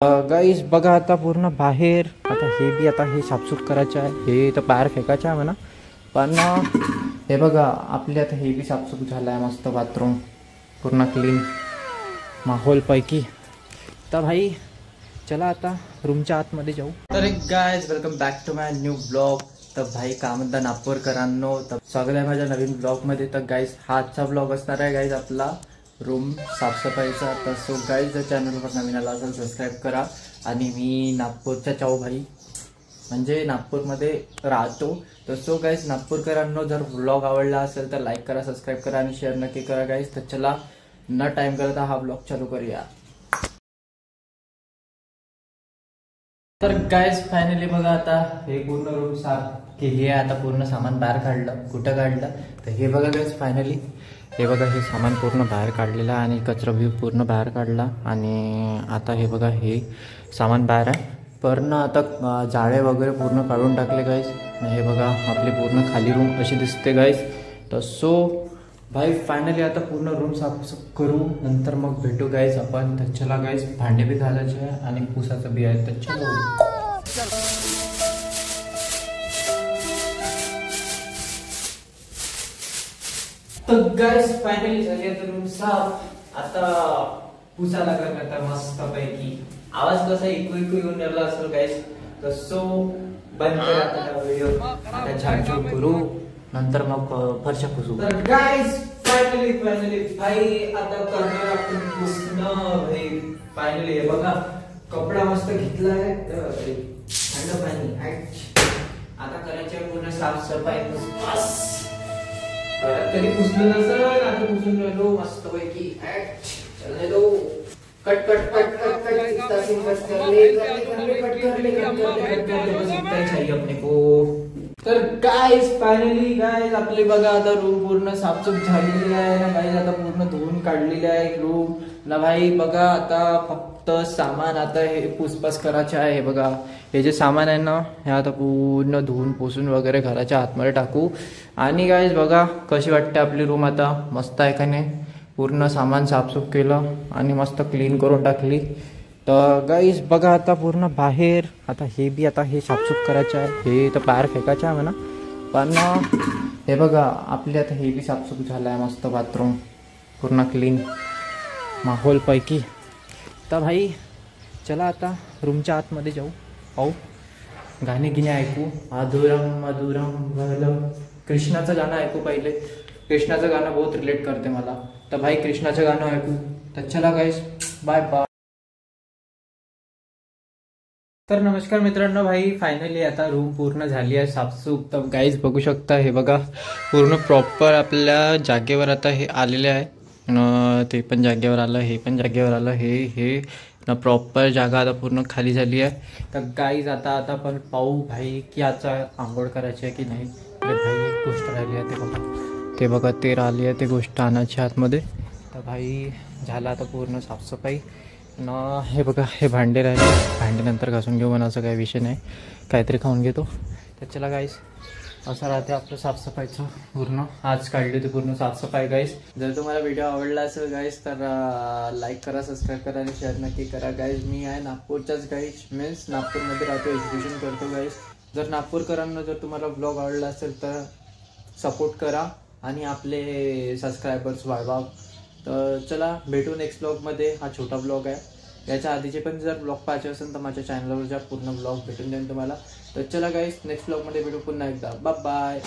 गाईस बघा आता पूर्ण बाहेर आता हे बी आता हे साफसूफ करायचं आहे, हे तर बाहेर फेकायचं आहे म्हणा. पण हे बघा आपले आता हे बी साफसूफ झालं आहे, मस्त बाथरूम पूर्ण क्लीन माहोलपैकी. तर भाई चला आता रूमच्या आतमध्ये जाऊ. तर guys welcome back to my new blog. तर भाई का म्हणता नागपूरकरांनो, तर स्वागत आहे माझ्या नवीन ब्लॉगमध्ये. तर गाईज हा आजचा ब्लॉग असणार आहे गाईज आपला रूम साफसफाईचा. तर सो गाईज जर चॅनलवर नवीन आला असेल सबस्क्राईब करा. आणि मी नागपूरच्या चाऊ भाई म्हणजे नागपूरमध्ये राहतो. तर सो गाईज नागपूरकरांनो जर ब्लॉग आवडला असेल तर लाईक करा, सबस्क्राईब करा आणि शेअर नक्की करा गाईज. तर चला न टाइम करता हा ब्लॉग चालू करूया. तर गाईज फायनली बघा आता हे पूर्ण रूम साफ केली आहे. आता पूर्ण सामान बाहेर काढलं. कुठं काढलं तर हे बघा गाईज फायनली हे बघा हे सामान पूर्ण बाहेर काढलेलं आहे आणि कचरा भी पूर्ण बाहेर काढला. आणि आता हे बघा हे सामान बाहेर आहे पूर्ण. आता जाळे वगैरे पूर्ण काढून टाकले गाईज. हे बघा आपली पूर्ण खाली रूम अशी दिसते गाईज. तर सो भाई फायनली आता पूर्ण रूम साफ करू, नंतर मग भेटू गाईज आपण. तर चला गाईज भांडे बी घालायचे आहे आणि पुसाचं बी आहे. तर चलो तर गाईज फायनली झाली आता रूम साफ. आता पुसा लागला करता मस्त पैकी. आवाज कसा इको येऊन राहिला असेल गाईज. तर सो बंद करा आता व्हिडिओ. आता झाडझूड करू, नंतर मग फरशा पुसू. तर गाईज फायनली भाई आता करणार आपण पुसणं. भाई फायनली हे बघा कपडा मस्त घेतलाय थंड पाणी. आता करायचे पूर्ण साफसफाई. बस कधी पुसलं नसलं, आता पुसून राहिलो मस्त पैकी. चलने दो. Cut cut cut cut cut इतना सीन कट कर ले चाहिए अपने को. तर गाइस फायनली गाइस आपले बघा आता रूम पूर्ण साफसूफ झालेली आहे ना गाइस. आता पूर्ण धुवून काढलेली आहे रूम ना भाई. बघा आता फक्त सामान आता हे पुसपास करायचे आहे. हे बघा हे जे सामान आहे ना हे आता पूर्ण धुवून पुसून वगैरे घराच्या आतमध्ये टाकू. आणि गाइस बघा कशी वाटते आपली रूम आता. मस्त आहे का नाही. पूर्ण सामान साफसूफ केलं आणि मस्त क्लीन करून टाकली. तर गाईज बघा आता पूर्ण बाहेर आता हे बी आता हे साफसूफ करायचं आहे, हे तर बाहेर फेकायचं आहे म्हणा. पण हे बघा आपले आता हे बी साफसूफ झालं आहे, मस्त बाथरूम पूर्ण क्लीन माहोलपैकी. तर भाई चला आता रूमच्या आतमध्ये जाऊ. पाहू गाणे गिणे ऐकू. मधुरम मधुरम भलम कृष्णाचं गाणं ऐकू पहिले. कृष्णाचं गाणं बहुत रिलेट करते मला. तर भाई कृष्णाचं गाणं ऐकू. तर चला गाईज बाय बाय. तर नमस्कार मित्रांनो, भाई फायनली आता रूम पूर्ण झाली आहे साफसूफ. तर गाईज बघू शकता हे बघा पूर्ण प्रॉपर आपल्या जागेवर आता हे आलेले आहे. ते पण जागेवर आलं, हे पण जागेवर आलं. हे प्रॉपर जागा आता पूर्ण खाली झाली आहे. तर गाईज आता पण पाहू भाई की आता आंघोळ करायची आहे की नाही. अरे भाई एक गोष्ट राहिली आहे ते बघा ते राहिली आहे ते गोष्ट आणायची आतमध्ये. तर भाई झालं आता पूर्ण साफसफाई न. हे बघा हे भांडे राहिले, भांडे नंतर घासून घेऊ म्हणा, असं काही विषय नाही, काहीतरी खाऊन घेतो. तर चला गाईस असं राहते आपलं साफसफाईचं पूर्ण. आज काढली होती पूर्ण साफसफाई गाईस. जर तुम्हाला व्हिडिओ आवडला असेल गाईस तर लाईक करा, सबस्क्राईब करा आणि शेअर नक्की करा गाईज. मी आहे नागपूरच्याच गाईज, मीन्स नागपूरमध्ये राहतो, एज्युकेशन करतो गाईज. जर नागपूरकरांना जर तुम्हाला ब्लॉग आवडला असेल तर सपोर्ट करा आणि आपले सबस्क्रायबर्स वाढवा. तर चला भेटू नेक्स्ट ब्लॉगमध्ये. हा छोटा ब्लॉग आहे, याच्या आधीचे पण जर ब्लॉग पाहायचे असेल तर माझ्या चॅनलवर जा, पूर्ण ब्लॉग भेटून जाईल तुम्हाला. तर चला गाईस नेक्स्ट ब्लॉगमध्ये भेटू पुन्हा एकदा. Bye bye.